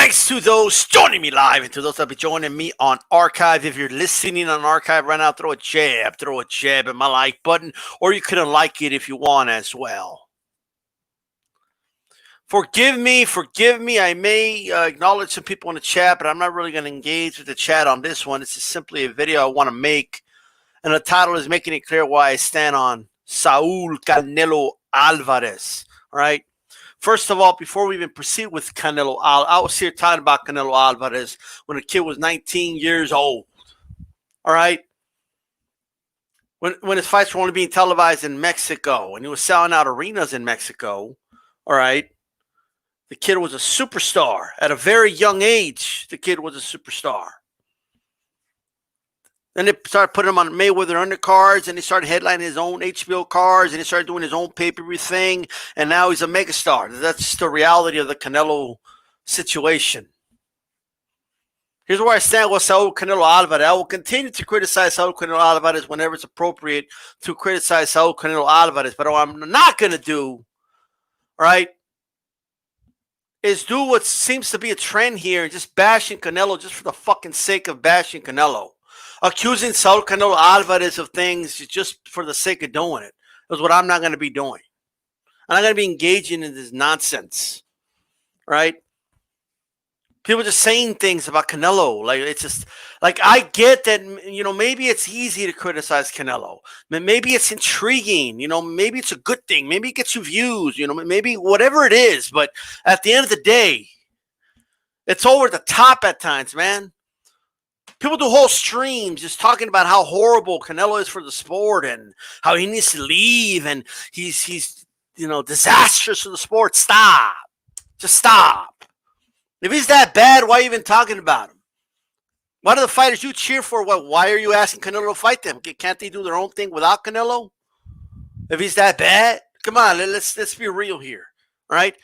Thanks to those joining me live and to those that'll be joining me on archive. If you're listening on archive right now, throw a jab at my like button, or you can unlike it if you want as well. Forgive me. I may acknowledge some people in the chat, but I'm not really going to engage with the chat on this one. It's just simply a video I want to make, and the title is making it clear why I stand on Saul Canelo Alvarez. All right. First of all, before we even proceed with Canelo, I was here talking about Canelo Alvarez when the kid was 19 years old. All right. When his fights were only being televised in Mexico and he was selling out arenas in Mexico. All right. The kid was a superstar at a very young age. The kid was a superstar. Then they started putting him on Mayweather undercards, and he started headlining his own HBO cards, and he started doing his own pay-per-view thing, and now he's a megastar. That's the reality of the Canelo situation. Here's where I stand with Saul Canelo Alvarez. I will continue to criticize Saul Canelo Alvarez whenever it's appropriate to criticize Saul Canelo Alvarez, but what I'm not going to do, all right, is do what seems to be a trend here and just bashing Canelo just for the fucking sake of bashing Canelo. Accusing Saul Canelo Alvarez of things just for the sake of doing it is what I'm not going to be doing. I'm not going to be engaging in this nonsense, right? People just saying things about Canelo. Like, it's just, like, I get that, you know, maybe it's easy to criticize Canelo. Maybe it's intriguing, you know, maybe it's a good thing. Maybe it gets you views, you know, maybe whatever it is. But at the end of the day, it's over the top at times, man. People do whole streams just talking about how horrible Canelo is for the sport and how he needs to leave and he's you know, disastrous for the sport. Stop. Just stop. If he's that bad, why are you even talking about him? Why do the fighters you cheer for? Why are you asking Canelo to fight them? Can't they do their own thing without Canelo? If he's that bad? Come on, let's be real here. All right?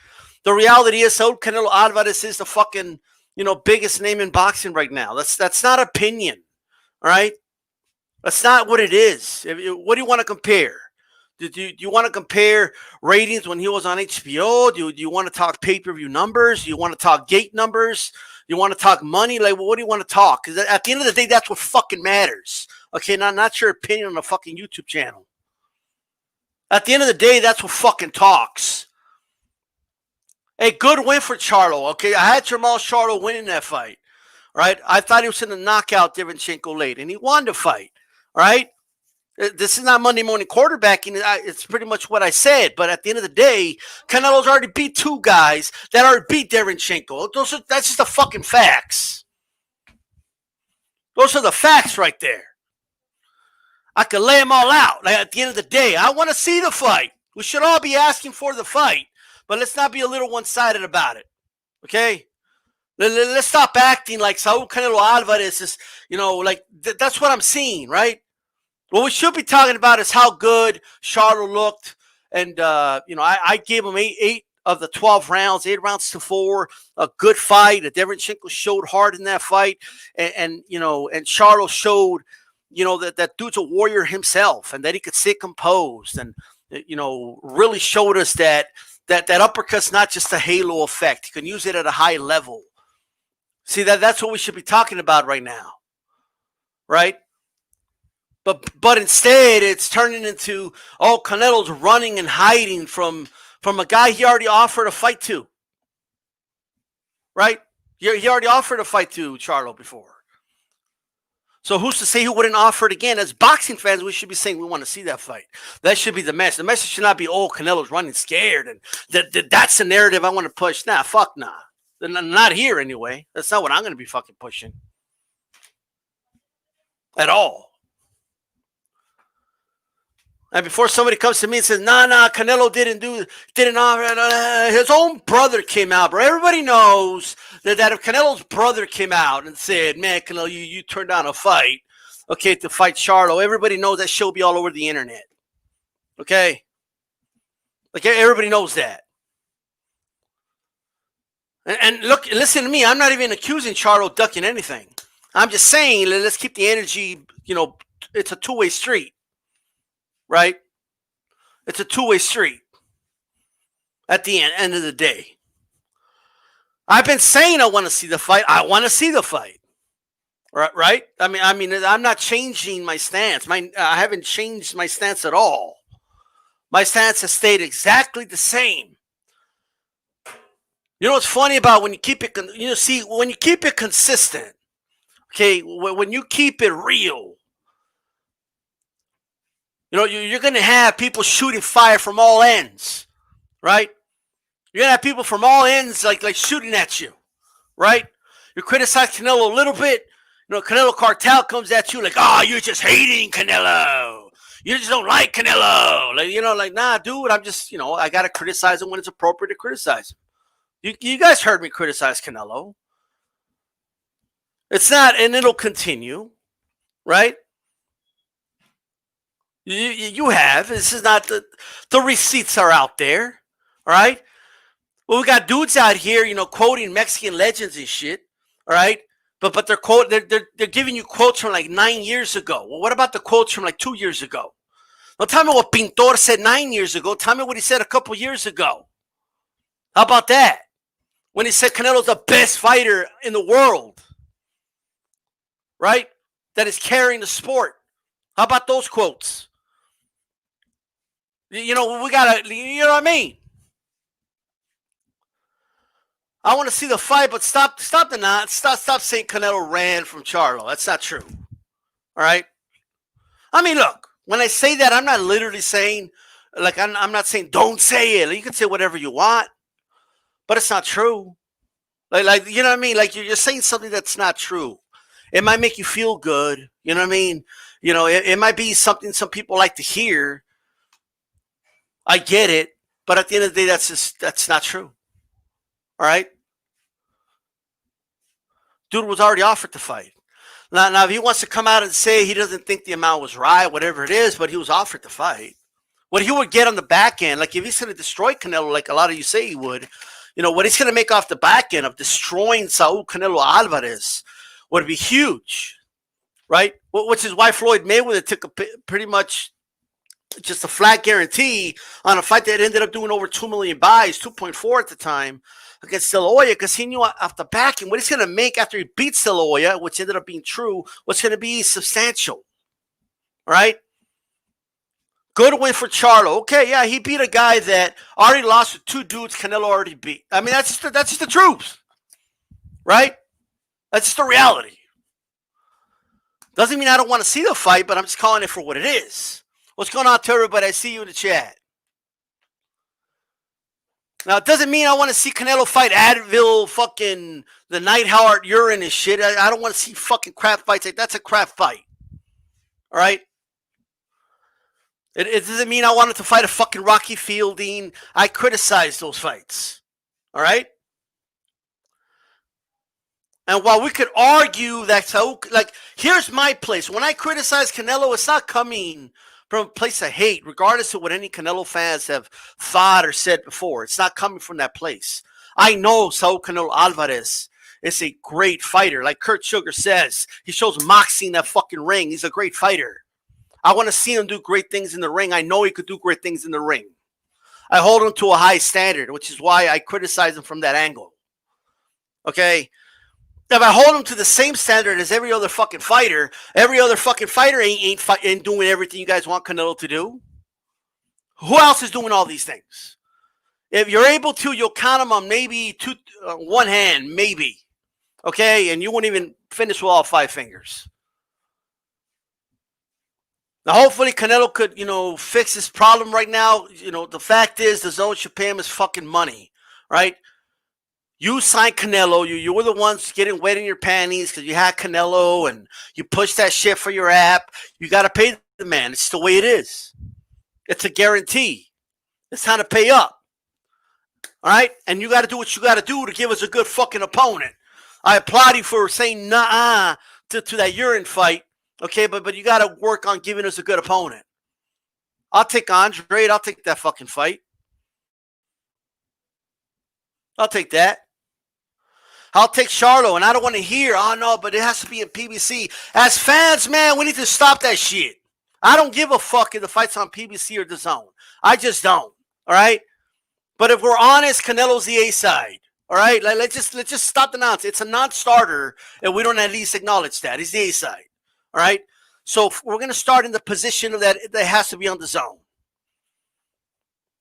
The reality is, Saul Canelo Alvarez is the fucking, you know, biggest name in boxing right now. That's not opinion, all right? That's not what it is. What do you want to compare? Do you want to compare ratings when he was on HBO? Do you want to talk pay-per-view numbers? Do you want to talk gate numbers? Do you want to talk money? Like, what do you want to talk? Because at the end of the day, that's what fucking matters. Okay, not your opinion on a fucking YouTube channel. At the end of the day, that's what fucking talks. A good win for Charlo, okay? I had Jamal Charlo winning that fight, right? I thought he was going to knock out Derevyanchenko late, and he won the fight, all right? This is not Monday morning quarterbacking. It's pretty much what I said. But at the end of the day, Canelo's already beat two guys that already beat Derevyanchenko. That's just the fucking facts. Those are the facts right there. I could lay them all out. Like, at the end of the day, I want to see the fight. We should all be asking for the fight. But let's not be a little one-sided about it, okay? Let's stop acting like Saul Canelo Alvarez is, you know, like that's what I'm seeing, right? What we should be talking about is how good Charlo looked. And, you know, I gave him 8 of the 12 rounds, 8 rounds to 4, a good fight. Derevyanchenko showed hard in that fight. And you know, and Charlo showed, you know, that dude's a warrior himself and that he could stay composed and, you know, really showed us that uppercut's not just a halo effect. You can use it at a high level. See, that's what we should be talking about right now, right? But instead, it's turning into, oh, Canelo's running and hiding from a guy he already offered a fight to, right? He already offered a fight to Charlo before. So who's to say who wouldn't offer it again? As boxing fans, we should be saying we want to see that fight. That should be the message. The message should not be, oh, Canelo's running scared. And that's the narrative I want to push. Nah, fuck nah. Not here anyway. That's not what I'm going to be fucking pushing. At all. And before somebody comes to me and says, nah, Canelo didn't offer. His own brother came out, bro. Everybody knows that if Canelo's brother came out and said, man, Canelo, you turned down a fight, okay, to fight Charlo, everybody knows that show'll be all over the internet. Okay? Like, everybody knows that. And look, listen to me. I'm not even accusing Charlo ducking anything. I'm just saying, let's keep the energy, you know, it's a two-way street. Right? It's a two-way street at the end of the day. I've been saying I want to see the fight. I want to see the fight. Right? I mean, I'm not changing my stance. I haven't changed my stance at all. My stance has stayed exactly the same. You know what's funny about when you keep it, when you keep it consistent, okay, when you keep it real, you're going to have people shooting fire from all ends, right? You're going to have people from all ends like shooting at you, right? You criticize Canelo a little bit, Canelo cartel comes at you like, oh, you're just hating Canelo. You just don't like Canelo. Like, nah, dude, I'm just, I got to criticize him when it's appropriate to criticize him. You guys heard me criticize Canelo. It's not, and it'll continue, right? You have. This is not the receipts are out there, all right? Well, we got dudes out here, quoting Mexican legends and shit, all right? But they're giving you quotes from like 9 years ago. Well, what about the quotes from like 2 years ago? Now tell me what Pintor said 9 years ago. Tell me what he said a couple years ago. How about that? When he said Canelo's the best fighter in the world, right? That is carrying the sport. How about those quotes? We gotta, you know what I mean? I want to see the fight, but stop saying Canelo ran from Charlo. That's not true. All right. I mean, look, when I say that, I'm not literally saying, like, I'm not saying don't say it. You can say whatever you want, but it's not true. Like you know what I mean? Like you're saying something that's not true. It might make you feel good. You know what I mean? It might be something some people like to hear. I get it, but at the end of the day, that's not true. All right, dude was already offered to fight. Now, if he wants to come out and say he doesn't think the amount was right, whatever it is, but he was offered to fight. What he would get on the back end, like if he's going to destroy Canelo, like a lot of you say he would, what he's going to make off the back end of destroying Saul Canelo Alvarez would be huge, right? Which is why Floyd Mayweather took pretty much just a flat guarantee on a fight that ended up doing over 2 million buys, 2.4 at the time, against De La Hoya, because he knew off the back end what he's going to make after he beats De La Hoya, which ended up being true, was going to be substantial, right? Good win for Charlo. Okay, yeah, he beat a guy that already lost with 2 dudes Canelo already beat. I mean, that's just the truth, right? That's just the reality. Doesn't mean I don't want to see the fight, but I'm just calling it for what it is. What's going on to everybody? I see you in the chat. Now, it doesn't mean I want to see Canelo fight Advil, fucking the Neidhart urine and shit. I don't want to see fucking crap fights. Like, that's a crap fight. All right? It doesn't mean I wanted to fight a fucking Rocky Fielding. I criticize those fights. All right? And while we could argue that, like, here's my place. When I criticize Canelo, it's not coming from a place of hate, regardless of what any Canelo fans have thought or said before. It's not coming from that place. I know Saul Canelo Alvarez is a great fighter. Like Kurt Sugar says, he shows moxie in that fucking ring. He's a great fighter. I want to see him do great things in the ring. I know he could do great things in the ring. I hold him to a high standard, which is why I criticize him from that angle. Okay? If I hold him to the same standard as every other fucking fighter ain't doing everything you guys want Canelo to do. Who else is doing all these things? If you're able to, you'll count them on maybe one hand, maybe. Okay? And you won't even finish with all 5 fingers. Now, hopefully Canelo could, fix this problem right now. The fact is the zone should pay him his fucking money, right? You signed Canelo. You were the ones getting wet in your panties because you had Canelo and you pushed that shit for your app. You got to pay the man. It's the way it is. It's a guarantee. It's time to pay up. All right? And you got to do what you got to do to give us a good fucking opponent. I applaud you for saying nah to that urine fight. Okay, but you got to work on giving us a good opponent. I'll take Andre. I'll take that fucking fight. I'll take that. I'll take Charlo, and I don't want to hear, oh, no, but it has to be in PBC. As fans, man, we need to stop that shit. I don't give a fuck if the fight's on PBC or DAZN. I just don't, all right? But if we're honest, Canelo's the A side, All right, let's just stop the nonsense. It's a non-starter, and we don't at least acknowledge that. He's the A side. All right, so we're going to start in the position of that has to be on the zone.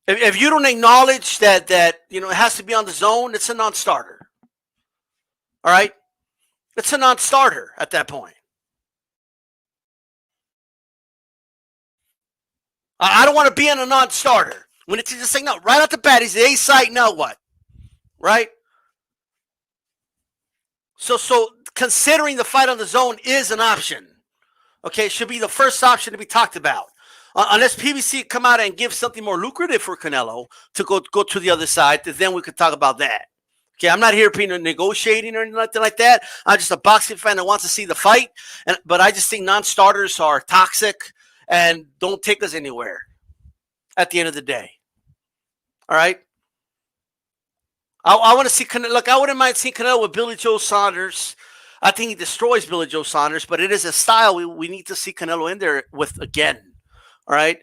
If you don't acknowledge that it has to be on the zone, it's a non-starter. All right, it's a non-starter at that point. I don't want to be in a non-starter. When it's just saying no, right off the bat, he's the A side. Now what? Right? So considering the fight on the zone is an option. Okay, it should be the first option to be talked about. Unless PBC come out and give something more lucrative for Canelo to go to the other side, then we could talk about that. Okay, I'm not here being negotiating or nothing like that. I'm just a boxing fan that wants to see the fight. But I just think non-starters are toxic and don't take us anywhere at the end of the day. All right? I want to see Canelo. Look, I wouldn't mind seeing Canelo with Billy Joe Saunders. I think he destroys Billy Joe Saunders, but it is a style we need to see Canelo in there with again. All right?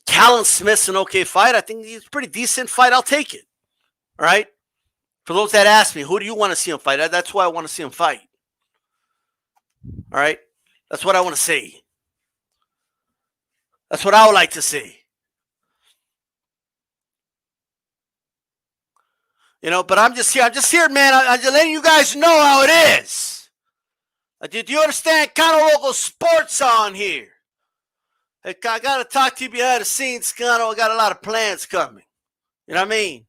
Callum Smith's an okay fight. I think he's a pretty decent fight. I'll take it. All right? For those that ask me, who do you want to see him fight? That's why I want to see him fight. All right? That's what I want to see. That's what I would like to see. But I'm just here, man. I'm just letting you guys know how it is. Do you understand? Kind of local sports on here. Hey, I got to talk to you behind the scenes, Cano. I got a lot of plans coming. You know what I mean?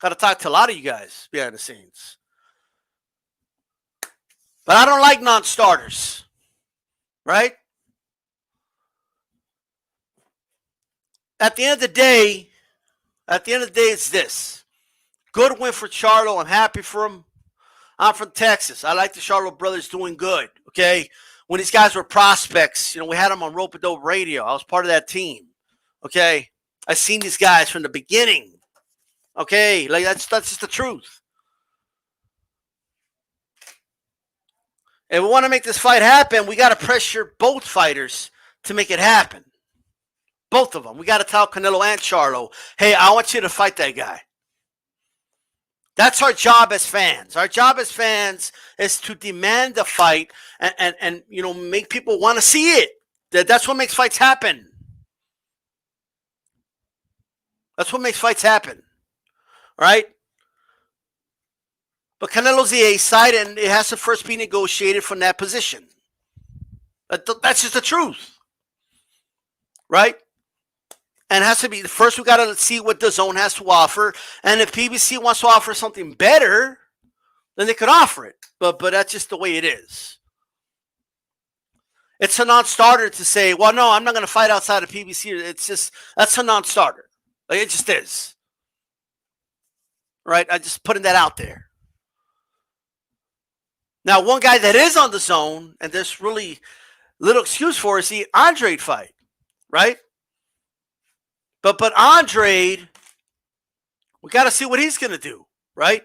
Got to talk to a lot of you guys behind the scenes. But I don't like non-starters. Right? At the end of the day, it's this. Good win for Charlo. I'm happy for him. I'm from Texas. I like the Charlo brothers doing good, okay? When these guys were prospects, we had them on Rope-A-Dope Radio. I was part of that team, okay? I seen these guys from the beginning, okay? Like, that's just the truth. If we want to make this fight happen, we got to pressure both fighters to make it happen. Both of them. We got to tell Canelo and Charlo, hey, I want you to fight that guy. That's our job as fans. Our job as fans is to demand the fight and make people want to see it. That's what makes fights happen. That's what makes fights happen. Right? But Canelo's the A side, and it has to first be negotiated from that position. That's just the truth. Right? And it has to be, first we got to see what the zone has to offer. And if PBC wants to offer something better, then they could offer it. But that's just the way it is. It's a non-starter to say, well, no, I'm not going to fight outside of PBC. That's a non-starter. Like, it just is. Right? I just putting that out there. Now, one guy that is on the zone, and there's really little excuse for, is the Andrade fight. Right? But Andrade, we got to see what he's going to do, right?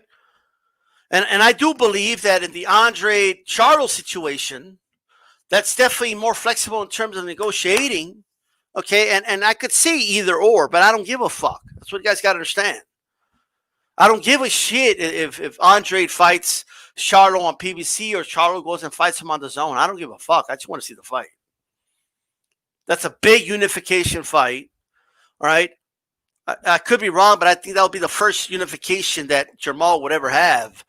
And I do believe that in the Andrade Charlo situation, that's definitely more flexible in terms of negotiating, okay? And I could see either or, but I don't give a fuck. That's what you guys got to understand. I don't give a shit if Andrade fights Charlo on PBC or Charlo goes and fights him on the zone. I don't give a fuck. I just want to see the fight. That's a big unification fight. All right, I could be wrong, but I think that'll be the first unification that Jamal would ever have.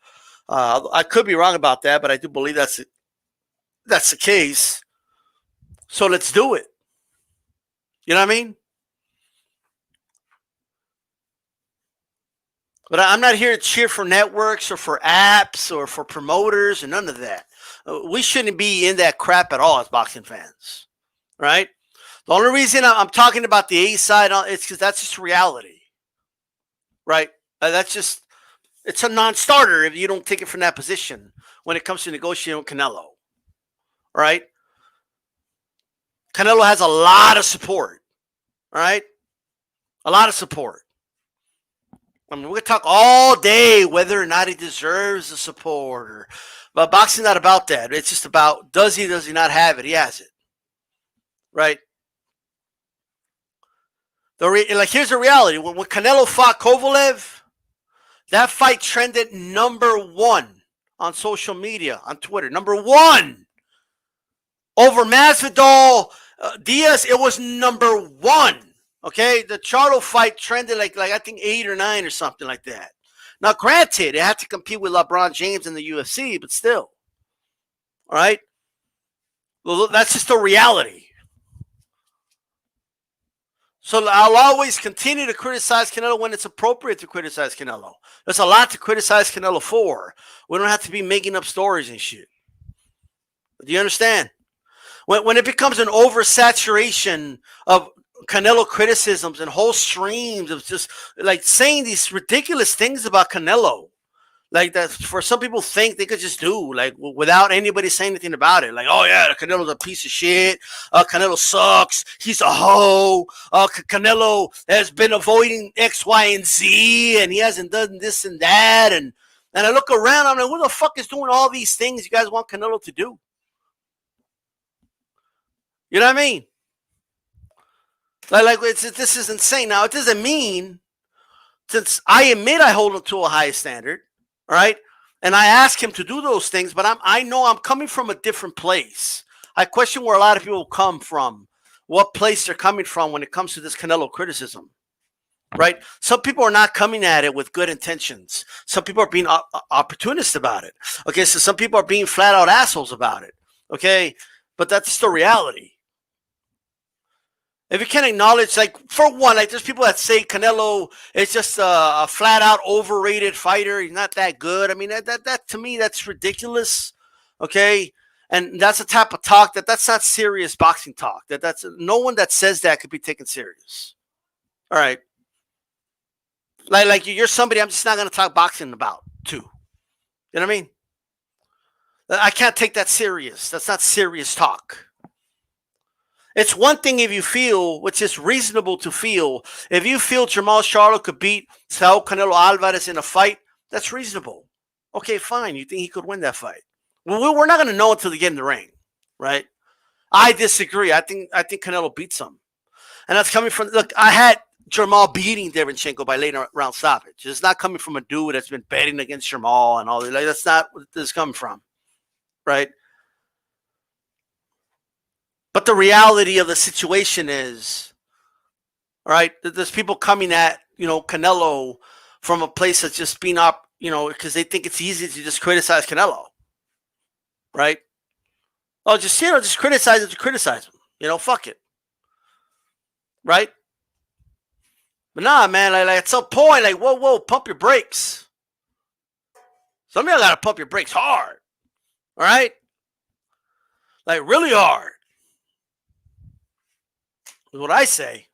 I could be wrong about that, but I do believe that's the case. So let's do it. You know what I mean? But I'm not here to cheer for networks or for apps or for promoters and none of that. We shouldn't be in that crap at all as boxing fans, right? The only reason I'm talking about the A side is because that's just reality, right? It's a non-starter if you don't take it from that position when it comes to negotiating with Canelo, right? Canelo has a lot of support, all right? A lot of support. I mean, we could talk all day whether or not he deserves the support, but boxing's not about that. It's just about does he not have it? He has it, right? Like, here's the reality. When Canelo fought Kovalev, that fight trended #1 on social media, on Twitter. #1. Over Masvidal, Diaz, it was #1. Okay, the Charlo fight trended like I think 8 or 9 or something like that. Now, granted, it had to compete with LeBron James in the UFC, but still. All right? Well, that's just the reality. So I'll always continue to criticize Canelo when it's appropriate to criticize Canelo. There's a lot to criticize Canelo for. We don't have to be making up stories and shit. Do you understand? When it becomes an oversaturation of Canelo criticisms and whole streams of just like saying these ridiculous things about Canelo, like that, for some people think they could just do like without anybody saying anything about it. Like, oh yeah, Canelo's a piece of shit. Canelo sucks. He's a hoe. Canelo has been avoiding X, Y, and Z, and he hasn't done this and that. And I look around, I'm like, who the fuck is doing all these things you guys want Canelo to do? You know what I mean? Like this is insane. Now, it doesn't mean, since I admit I hold him to a high standard, all right, and I ask him to do those things, but I know I'm coming from a different place. I question where a lot of people come from, what place they're coming from when it comes to this Canelo criticism, right? Some people are not coming at it with good intentions. Some people are being opportunist about it. Okay, so some people are being flat out assholes about it. Okay, but that's the reality. If you can't acknowledge, like, for one, like, there's people that say Canelo is just a flat out overrated fighter. He's not that good. I mean, that to me, that's ridiculous. Okay. And that's the type of talk that's not serious boxing talk. That's no one that says that could be taken serious. All right. Like you're somebody I'm just not going to talk boxing about too. You know what I mean? I can't take that serious. That's not serious talk. It's one thing if you feel, which is reasonable to feel, if you feel Jermall Charlo could beat Saul Canelo Alvarez in a fight, that's reasonable. Okay, fine. You think he could win that fight? Well, we're not going to know until they get in the ring, right? I disagree. I think Canelo beats him. And that's coming from, look, I had Jermall beating Derenchenko by late round stoppage. It's not coming from a dude that's been betting against Jermall and all that. Like, that's not what this is coming from, right? But the reality of the situation is, all right, there's people coming at, Canelo from a place that's just being up, because they think it's easy to just criticize Canelo, right? Oh, just criticize it to criticize him. Fuck it, right? But nah, man, like at some point, like, whoa, pump your brakes. Some of y'all gotta pump your brakes hard, all right? Like, really hard. Is what I say.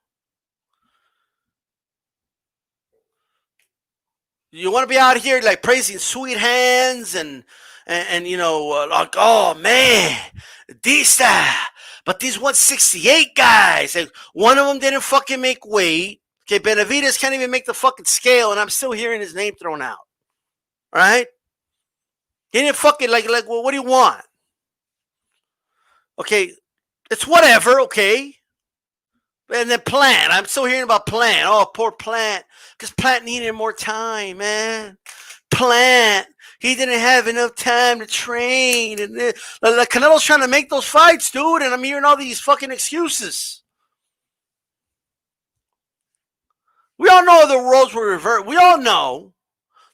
You want to be out here like praising sweet hands and like, oh man, these style. But these 168 guys, like, one of them didn't fucking make weight. Okay, Benavidez can't even make the fucking scale, and I'm still hearing his name thrown out. All right? He didn't fucking like. Well, what do you want? Okay, it's whatever. Okay. And then Plant. I'm still hearing about Plant. Oh, poor Plant. Because Plant needed more time, man. Plant. He didn't have enough time to train. And like Canelo's trying to make those fights, dude. And I'm hearing all these fucking excuses. We all know the roles were reversed. We all know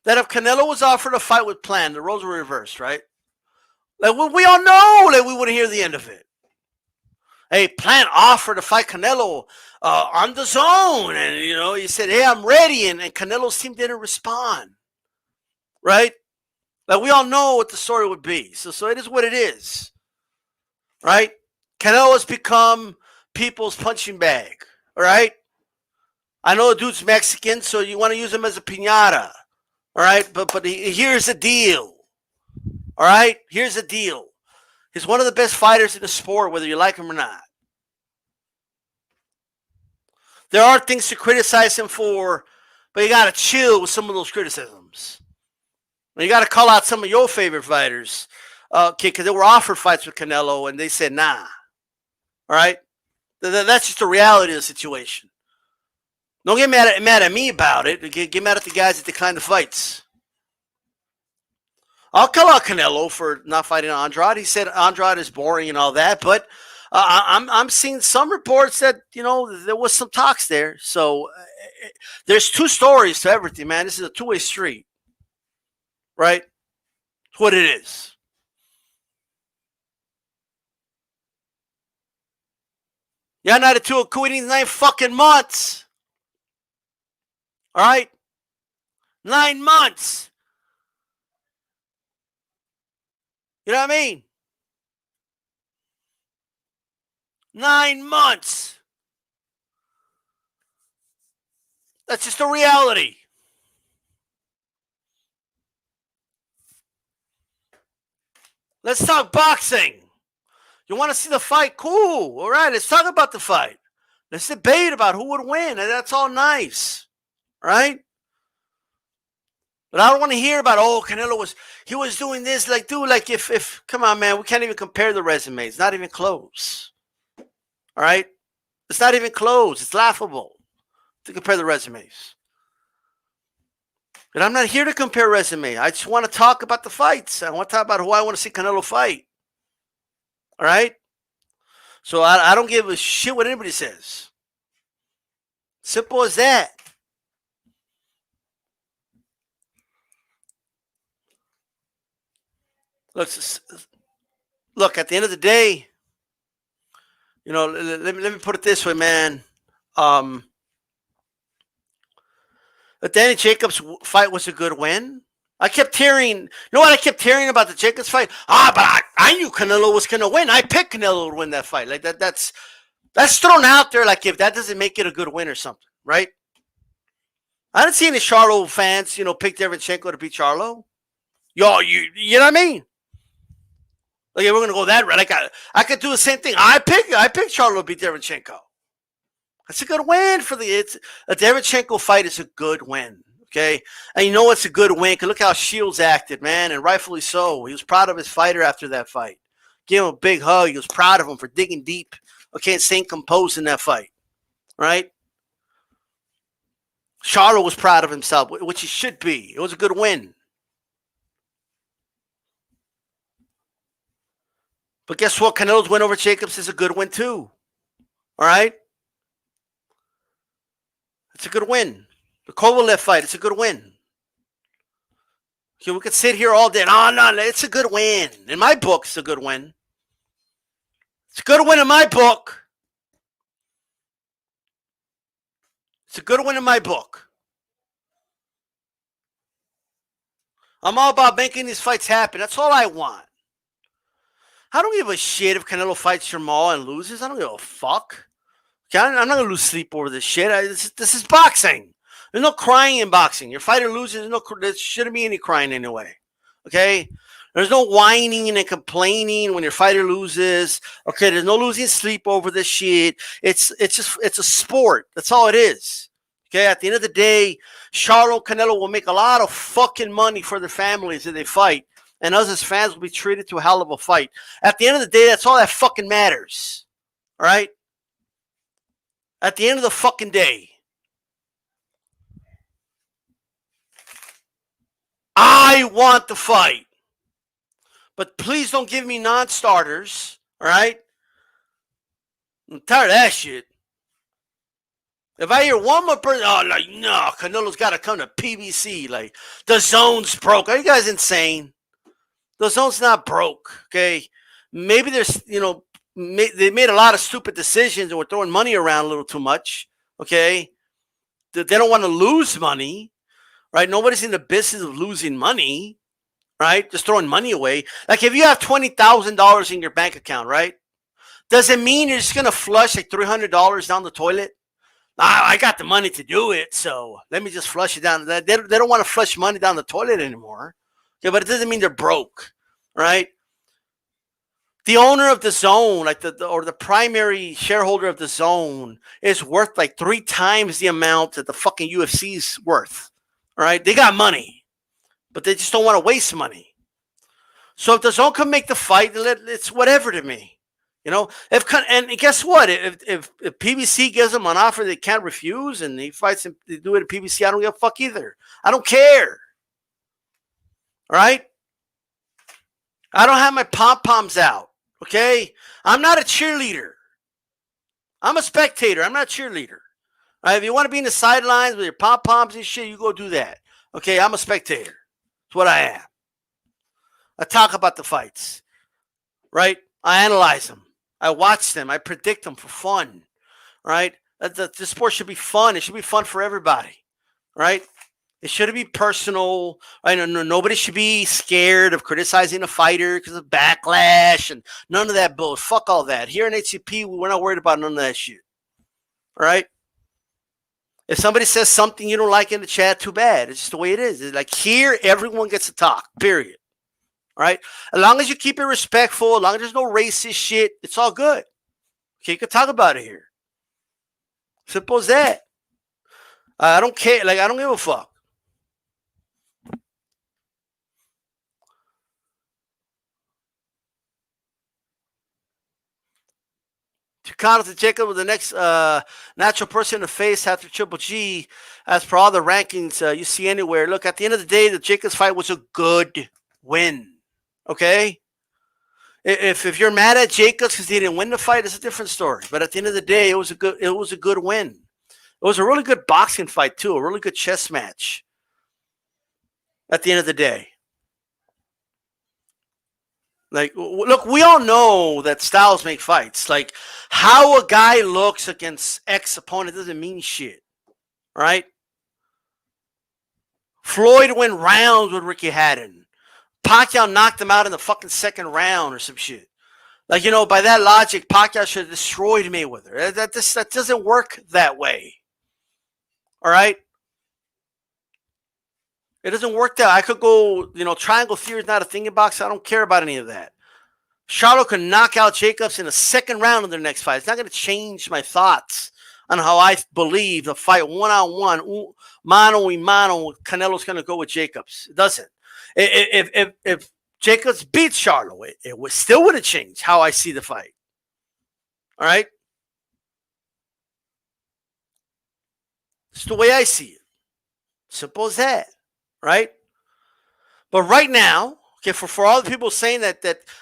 that if Canelo was offered a fight with Plant, the roles were reversed, right? Like, we all know that we wouldn't hear the end of it. Hey, Plant offered to fight Canelo on the zone. And, he said, hey, I'm ready. And Canelo's team didn't respond. Right? Like, we all know what the story would be. So it is what it is. Right? Canelo has become people's punching bag. All right? I know the dude's Mexican, so you want to use him as a piñata. All right? But here's the deal. All right? Here's the deal. He's one of the best fighters in the sport, whether you like him or not. There are things to criticize him for, but you got to chill with some of those criticisms. You got to call out some of your favorite fighters, okay, because they were offered fights with Canelo, and they said, nah. All right? That's just the reality of the situation. Don't get mad at me about it. Get mad at the guys that declined the fights. I'll call out Canelo for not fighting Andrade. He said Andrade is boring and all that, but I'm seeing some reports that there was some talks there. So there's two stories to everything, man. This is a two-way street, right? It's what it is. You're not a two quitting 9 fucking months. All right, 9 months. You know what I mean? 9 months. That's just a reality. Let's talk boxing. You want to see the fight? Cool. All right, let's talk about the fight. Let's debate about who would win. And that's all nice. Right? But I don't want to hear about, Canelo was doing this. Like, dude, like if come on, man, we can't even compare the resumes. Not even close. All right? It's not even close. It's laughable to compare the resumes. But I'm not here to compare resumes. I just want to talk about the fights. I want to talk about who I want to see Canelo fight. All right? So I don't give a shit what anybody says. Simple as that. Look, at the end of the day, let me put it this way, man. The Danny Jacobs fight was a good win. I kept hearing, you know what I kept hearing about the Jacobs fight? But I knew Canelo was going to win. I picked Canelo to win that fight. Like that's thrown out there like if that doesn't make it a good win or something, right? I didn't see any Charlo fans, pick Derevyanchenko to beat Charlo. You know what I mean? Like, we're going to go that route. I could do the same thing. I picked Charlo to beat Derevyanchenko. That's a good win for a Derevyanchenko fight is a good win. Okay. And it's a good win. Because look how Shields acted, man. And rightfully so. He was proud of his fighter after that fight. Gave him a big hug. He was proud of him for digging deep. Okay. And staying composed in that fight. Right. Charlo was proud of himself, which he should be. It was a good win. But guess what? Canelo's win over Jacobs is a good win too. All right? It's a good win. The Kovalev fight, it's a good win. Okay, we could sit here all day. No, it's a good win. In my book, it's a good win. It's a good win in my book. It's a good win in my book. I'm all about making these fights happen. That's all I want. I don't give a shit if Canelo fights Jamal and loses. I don't give a fuck. Okay, I'm not gonna lose sleep over this shit. This is boxing. There's no crying in boxing. Your fighter loses. There shouldn't be any crying anyway. Okay, there's no whining and complaining when your fighter loses. Okay, there's no losing sleep over this shit. It's a sport. That's all it is. Okay, at the end of the day, Charlo Canelo will make a lot of fucking money for their families if they fight. And us as fans will be treated to a hell of a fight. At the end of the day, that's all that fucking matters. All right? At the end of the fucking day, I want the fight. But please don't give me non-starters. All right? I'm tired of that shit. If I hear one more person, no, Canelo's got to come to PBC. Like, the zone's broke. Are you guys insane? The zone's not broke, okay? Maybe there's, they made a lot of stupid decisions and were throwing money around a little too much, okay? They don't want to lose money, right? Nobody's in the business of losing money, right? Just throwing money away. Like if you have $20,000 in your bank account, right? Does it mean you're just going to flush like $300 down the toilet? I got the money to do it, so let me just flush it down. They don't want to flush money down the toilet anymore. Okay, but it doesn't mean they're broke, right? The owner of the zone, like the primary shareholder of the zone, is worth like 3 times the amount that the fucking UFC's worth. All right, they got money, but they just don't want to waste money. So if the zone can make the fight, it's whatever to me. And guess what? If PBC gives him an offer they can't refuse, and he fights him to do it at PBC, I don't give a fuck either. I don't care. All right. I don't have my pom poms out. Okay. I'm not a cheerleader. I'm a spectator. I'm not a cheerleader. All right. If you want to be in the sidelines with your pom poms and shit, you go do that. Okay. I'm a spectator. That's what I am. I talk about the fights. Right. I analyze them. I watch them. I predict them for fun, right? The sport should be fun. It should be fun for everybody, right? It shouldn't be personal. Right? Nobody should be scared of criticizing a fighter because of backlash and none of that bullshit. Fuck all that. Here in HCP, we're not worried about none of that shit, all right? If somebody says something you don't like in the chat, too bad. It's just the way it is. It's like here, everyone gets to talk, period. All right. As long as you keep it respectful, as long as there's no racist shit, it's all good. Okay, you can talk about it here. Simple as that. I don't care. Like, I don't give a fuck. Chicano to Jacob with the next natural person to face after Triple G, as per all the rankings you see anywhere. Look, at the end of the day, the Jacobs fight was a good win. Okay? If you're mad at Jacobs because he didn't win the fight, it's a different story. But at the end of the day, it was a good win. It was a really good boxing fight too, a really good chess match. At the end of the day, like, look, we all know that styles make fights. Like, how a guy looks against X opponent doesn't mean shit, right? Floyd went rounds with Ricky Hatton. Pacquiao knocked him out in the fucking second round or some shit. Like, by that logic, Pacquiao should have destroyed Mayweather. That doesn't work that way. All right? It doesn't work that. I could go, triangle theory is not a thing in boxing. I don't care about any of that. Charlo could knock out Jacobs in the second round of their next fight. It's not going to change my thoughts on how I believe the fight one-on-one, mano-a-mano, Canelo's going to go with Jacobs. It doesn't. If Jacobs beats Charlo, it still wouldn't change how I see the fight. All right? It's the way I see it. Simple as that. Right? But right now, okay, for all the people saying that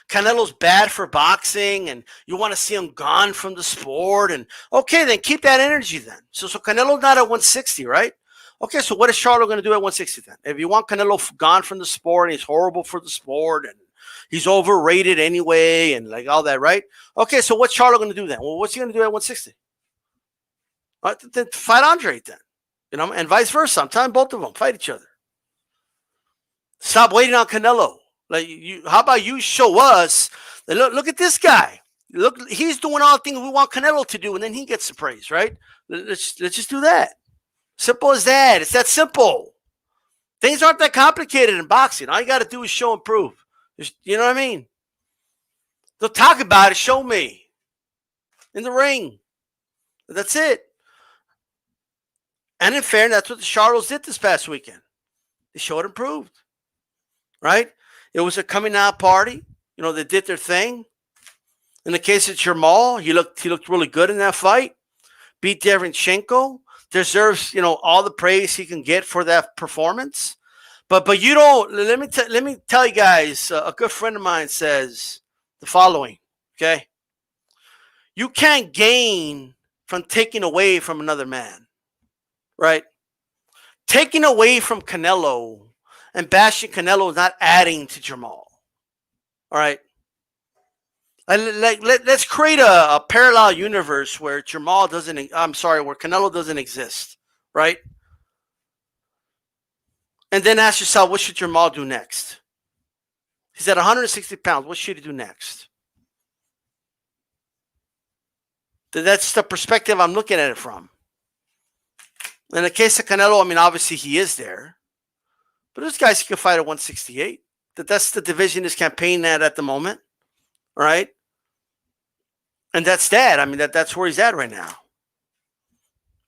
Canelo's bad for boxing and you want to see him gone from the sport, and okay, then keep that energy then. So Canelo's not at 160, right? Okay, so what is Charlo going to do at 160 then? If you want Canelo gone from the sport and he's horrible for the sport and he's overrated anyway and like all that, right? Okay, so what's Charlo going to do then? Well, what's he going to do at 160? Then fight Andre then, and vice versa. I'm telling both of them, fight each other. Stop waiting on Canelo. Like, how about you show us? Look at this guy. Look, he's doing all the things we want Canelo to do, and then he gets the praise, right? Let's just do that. Simple as that. It's that simple. Things aren't that complicated in boxing. All you got to do is show and prove. You know what I mean? They'll talk about it. Show me. In the ring. That's it. And in fairness, that's what the Charlos did this past weekend. They showed and proved. Right? It was a coming out party. They did their thing. In the case of Jamal, he looked really good in that fight. Beat Derevyanchenko. Deserves, all the praise he can get for that performance. But you don't, let me tell you guys, a good friend of mine says the following, okay? You can't gain from taking away from another man, right? Taking away from Canelo and bashing Canelo is not adding to Jamal, all right? Let's create a parallel universe where where Canelo doesn't exist, right? And then ask yourself, what should Jamal do next? He's at 160 pounds. What should he do next? That's the perspective I'm looking at it from. In the case of Canelo, obviously he is there. But there's guys who can fight at 168. That's the division he's campaigning at the moment. Right? And that's that. That's where he's at right now.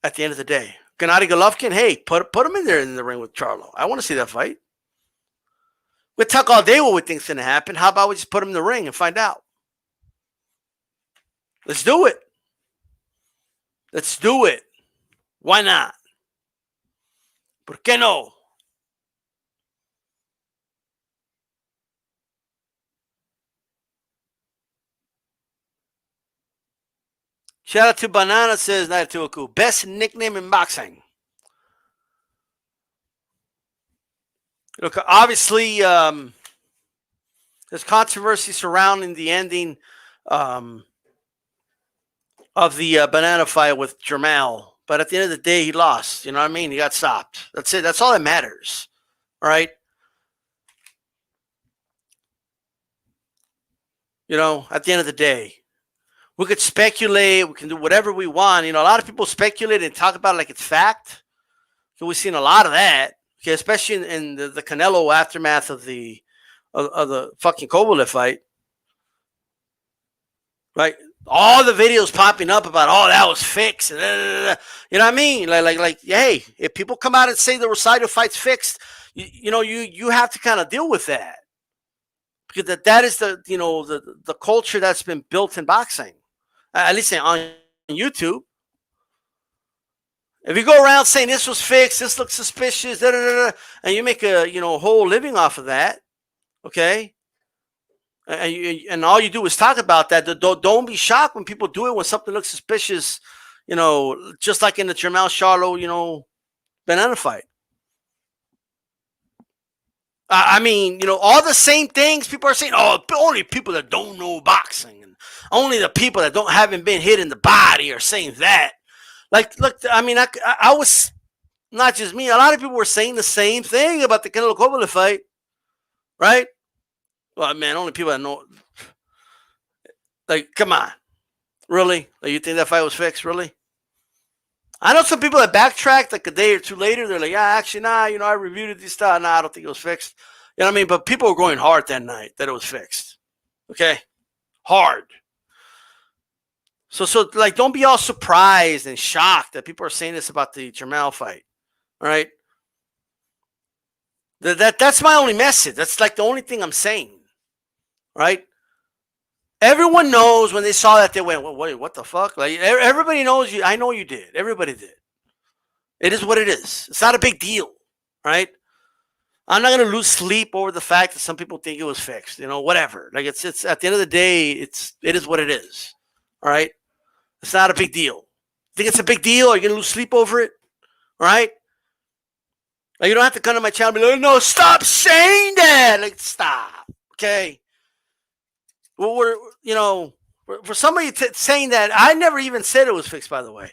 At the end of the day. Gennady Golovkin, hey, put him in there in the ring with Charlo. I want to see that fight. We talk all day what we think's going to happen. How about we just put him in the ring and find out? Let's do it. Let's do it. Why not? ¿Por qué no? Shout out to Banana, says Naituaku. Best nickname in boxing. Look, obviously, there's controversy surrounding the ending of the Banana fight with Jermell. But at the end of the day, he lost. You know what I mean? He got stopped. That's it. That's all that matters. All right? You know, at the end of the day, we could speculate. We can do whatever we want. You know, a lot of people speculate and talk about it like it's fact. So we've seen a lot of that. Okay, especially in the Canelo aftermath of the fucking Kovalev fight. Right? All the videos popping up about, oh, that was fixed. You know what I mean? Like, hey, if people come out and say the Rosado fight's fixed, you have to kind of deal with that. Because that is the culture that's been built in boxing. At least on YouTube. If you go around saying this was fixed, this looks suspicious, and you make a whole living off of that, okay? And all you do is talk about that. Don't be shocked when people do it when something looks suspicious, just like in the Jermell Charlo, Banana fight. I mean, all the same things people are saying. Oh, only people that don't know boxing, and only the people that haven't been hit in the body are saying that. Like, look, I mean, I was, not just me. A lot of people were saying the same thing about the Canelo Kovalev fight, right? Well, man, only people that know. Like, come on, really? Like, you think that fight was fixed? Really? I know some people that backtracked like a day or two later. They're like, yeah, actually, nah, I reviewed it this time. Nah, I don't think it was fixed. You know what I mean? But people were going hard that night that it was fixed. Okay? Hard. So like, don't be all surprised and shocked that people are saying this about the Jermell fight. All right? That's my only message. That's like the only thing I'm saying. Right? Everyone knows when they saw that, they went, wait, what the fuck? Like, everybody knows you. I know you did. Everybody did. It is what it is. It's not a big deal. Right? I'm not going to lose sleep over the fact that some people think it was fixed. Whatever. Like, it's at the end of the day, it is what it is. All right? It's not a big deal. Think it's a big deal? Are you going to lose sleep over it? All right? Like, you don't have to come to my channel and be like, no, stop saying that. Like, stop. Okay? Well, for somebody saying that, I never even said it was fixed, by the way.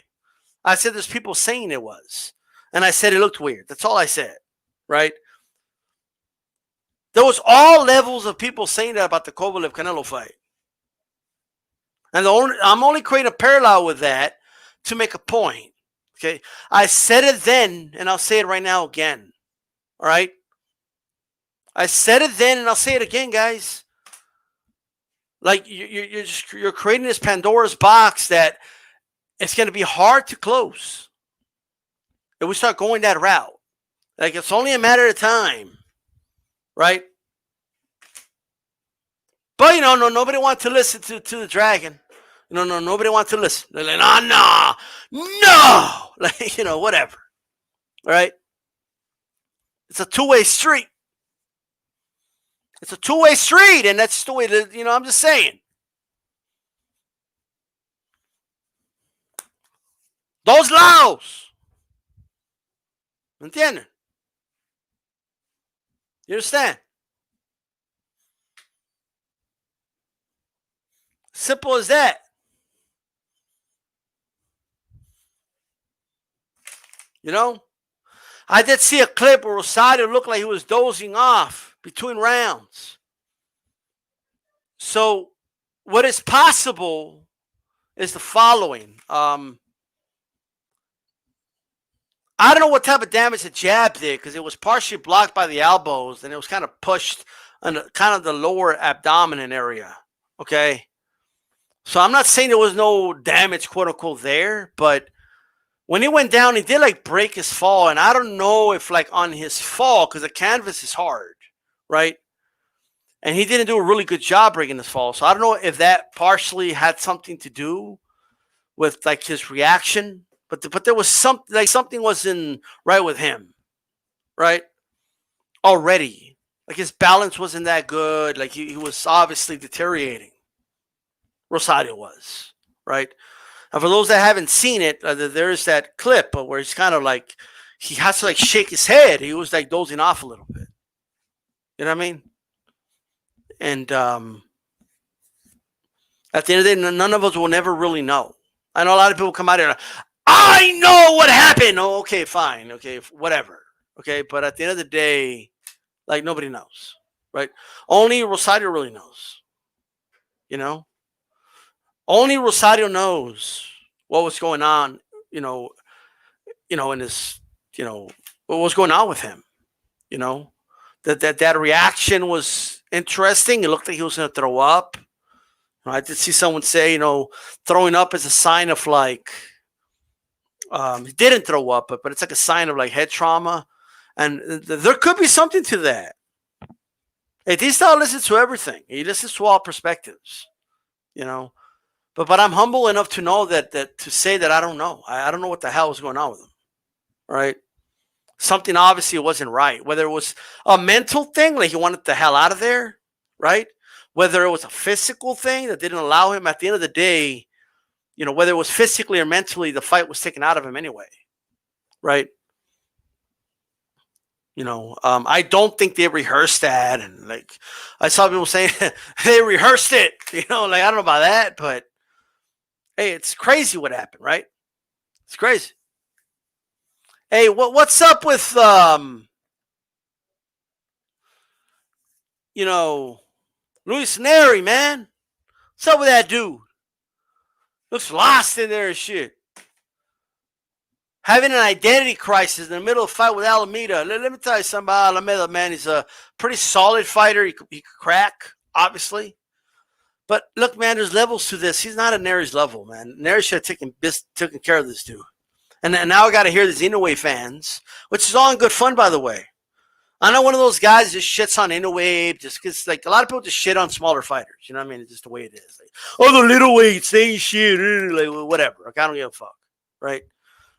I said there's people saying it was. And I said it looked weird. That's all I said. Right? There was all levels of people saying that about the Kovalev-Canelo fight. And I'm only creating a parallel with that to make a point. Okay? I said it then, and I'll say it right now again. All right? I said it then, and I'll say it again, guys. Like, you're creating this Pandora's box that it's going to be hard to close if we start going that route. Like, it's only a matter of time, right? But, nobody wants to listen to the dragon. Nobody wants to listen. They're like, no. Like, whatever. All right? It's a two-way street. It's a two-way street, and that's the way that, I'm just saying. Dos lados. ¿Entienden? You understand? Simple as that. I did see a clip where Rosado looked like he was dozing off between rounds. So what is possible is the following. I don't know what type of damage the jab did because it was partially blocked by the elbows and it was kind of pushed on kind of the lower abdomen area. Okay. So I'm not saying there was no damage, quote unquote, there, but when he went down, he did like break his fall. And I don't know if like on his fall, because the canvas is hard, right? And he didn't do a really good job breaking this fall. So I don't know if that partially had something to do with like his reaction, but there was something wasn't right with him, right? Already, like his balance wasn't that good. Like he was obviously deteriorating. Rosario was, right? And for those that haven't seen it, there's that clip where he's kind of like he has to like shake his head. He was like dozing off a little bit. You know what I mean? And at the end of the day, none of us will never really know. I know a lot of people come out here, I know what happened. Oh, okay, fine. Okay, whatever. Okay, but at the end of the day, like nobody knows, right? Only Rosario really knows. You know? Only Rosario knows what was going on, in his, what was going on with him, you know? That reaction was interesting. It looked like he was going to throw up. I did see someone say, throwing up is a sign of like, he didn't throw up, but it's like a sign of like head trauma. And there could be something to that. Hey, D-Style listens to everything. He listens to all perspectives, But I'm humble enough to know that to say that I don't know. I don't know what the hell was going on with him, right? Something obviously wasn't right. Whether it was a mental thing, like he wanted the hell out of there, right? Whether it was a physical thing that didn't allow him. At the end of the day, whether it was physically or mentally, the fight was taken out of him anyway, right? I don't think they rehearsed that, and like I saw people saying they rehearsed it. Like I don't know about that, but hey, it's crazy what happened, right? It's crazy. Hey, what's up with Luis Neri, man? What's up with that dude? Looks lost in there and shit. Having an identity crisis in the middle of a fight with Alameda. Let me tell you something about Alameda, man. He's a pretty solid fighter. He could crack, obviously. But look, man, there's levels to this. He's not at Neri's level, man. Neri should have taken care of this dude. And now I got to hear these Inoue fans, which is all in good fun, by the way. I'm not one of those guys that just shits on Inoue just because, like, a lot of people just shit on smaller fighters. You know what I mean? It's just the way it is. Like, the little weights, they shit, like, whatever. Like, I don't give a fuck, right?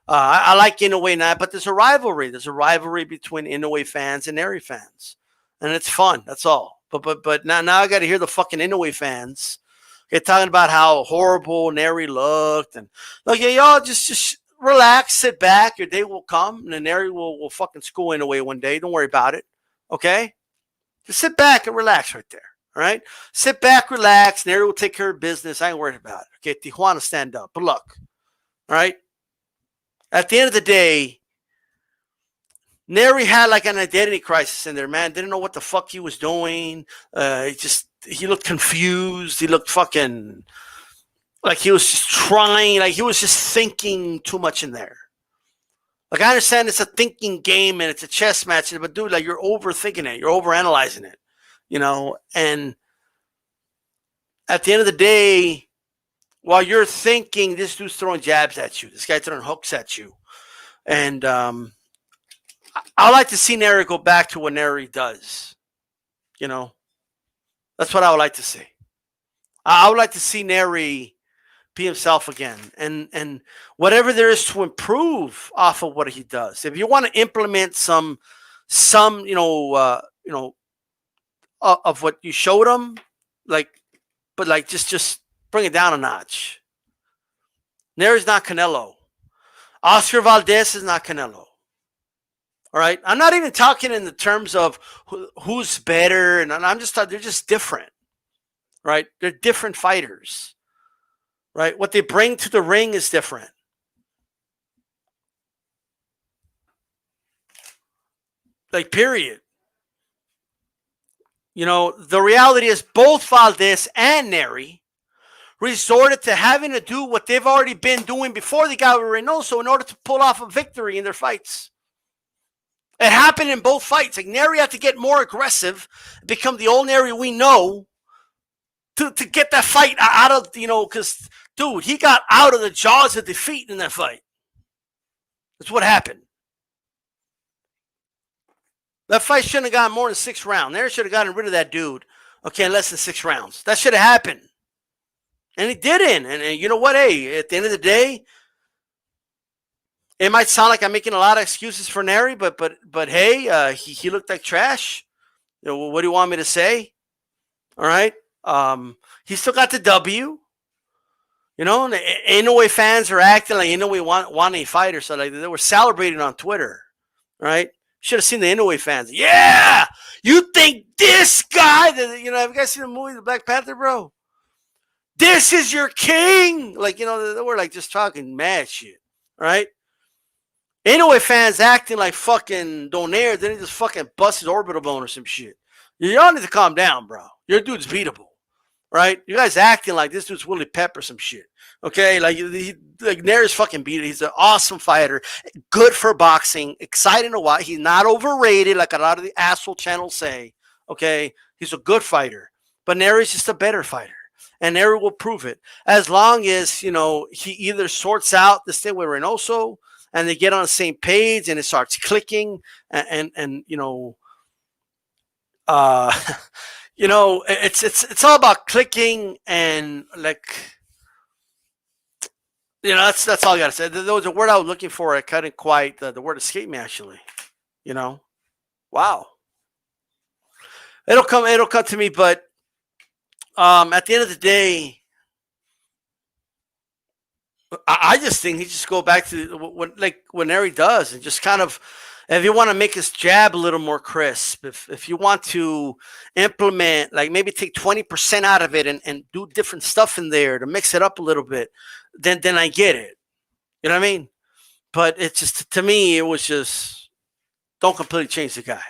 I like Inoue now, but there's a rivalry. There's a rivalry between Inoue fans and Neri fans, and it's fun. That's all. But now I got to hear the fucking Inoue fans talking about how horrible Neri looked, and like, y'all just relax, sit back. Your day will come, and then Neri will fucking school Inoue one day. Don't worry about it. Okay, just sit back and relax right there. All right, sit back, relax. Neri will take care of business. I ain't worried about it. Okay, Tijuana, stand up. But look, all right. At the end of the day, Neri had like an identity crisis in there, man. Didn't know what the fuck he was doing. He looked confused. He looked fucking like he was just trying, like he was just thinking too much in there. Like I understand it's a thinking game and it's a chess match, but dude, like you're overthinking it. You're overanalyzing it, and at the end of the day, while you're thinking, this dude's throwing jabs at you. This guy's throwing hooks at you. And I like to see Neri go back to what Neri does. That's what I would like to see. I would like to see Neri be himself again. And whatever there is to improve off of what he does. If you want to implement some of what you showed him, but just bring it down a notch. Neri's not Canelo. Oscar Valdez is not Canelo. All right? I'm not even talking in the terms of who's better, and I'm just talking, they're just different. Right? They're different fighters. Right? What they bring to the ring is different. Like, period. The reality is both Valdez and Neri resorted to having to do what they've already been doing before they got with Reynoso in order to pull off a victory in their fights. It happened in both fights. Like Neri had to get more aggressive, become the old Neri we know, to get that fight out of, because, dude, he got out of the jaws of defeat in that fight. That's what happened. That fight shouldn't have gotten more than 6 rounds. Neri should have gotten rid of that dude Okay, in less than 6 rounds. That should have happened. And he didn't. And you know what? Hey, at the end of the day, it might sound like I'm making a lot of excuses for Neri, but hey, he looked like trash. You know, what do you want me to say? All right. He still got the W. You know, and Inoue fans are acting like Inoue want a fighter, so like they were celebrating on Twitter, right? Should have seen the Inoue fans. Yeah, you think this guy? That, you know, have you guys seen the movie The Black Panther, bro? This is your king. Like, you know, they were like just talking mad shit, right? Inoue fans acting like fucking Donaire, then he just fucking bust his orbital bone or some shit. Y'all need to calm down, bro. Your dude's beatable. Right? You guys acting like this dude's Willie Pep or some shit. Okay? Like Nair's fucking beat it. He's an awesome fighter. Good for boxing. Exciting to watch. He's not overrated like a lot of the asshole channels say. Okay? He's a good fighter. But Nair is just a better fighter. And Nair will prove it. As long as, you know, he either sorts out this thing with Reynoso and they get on the same page and it starts clicking and you know, you know, it's all about clicking and like, you know, that's all I gotta say. There was a word I was looking for. I couldn't quite. The word escaped me actually. You know, wow. It'll come. It'll come to me. But at the end of the day, I just think he just go back to what Neri does and just kind of, if you want to make his jab a little more crisp, if you want to implement, like maybe take 20% out of it and do different stuff in there to mix it up a little bit, then I get it. You know what I mean? But it's just, to me, it was just, don't completely change the guy.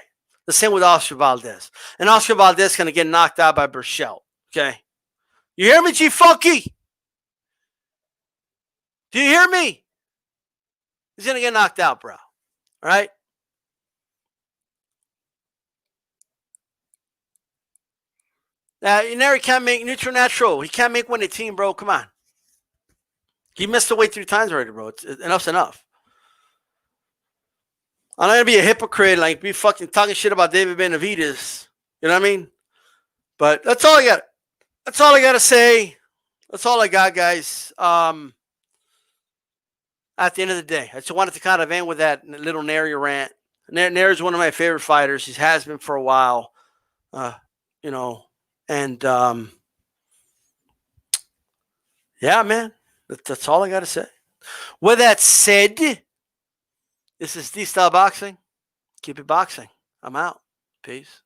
The same with Oscar Valdez. And Oscar Valdez going to get knocked out by Burchell. Okay? You hear me, G Funky? Do you hear me? He's going to get knocked out, bro. All right? Neri can't make neutral natural. He can't make one a team, bro. Come on. He missed the weight 3 times already, bro. Enough's enough. I'm not going to be a hypocrite, like be fucking talking shit about David Benavidez. You know what I mean? But that's all I got. That's all I got to say. That's all I got, guys. At the end of the day, I just wanted to kind of end with that little Neri rant. Neri is one of my favorite fighters. He has been for a while. You know, and yeah, man, that's all I got to say. With that said, this is D-Style Boxing. Keep it boxing. I'm out. Peace.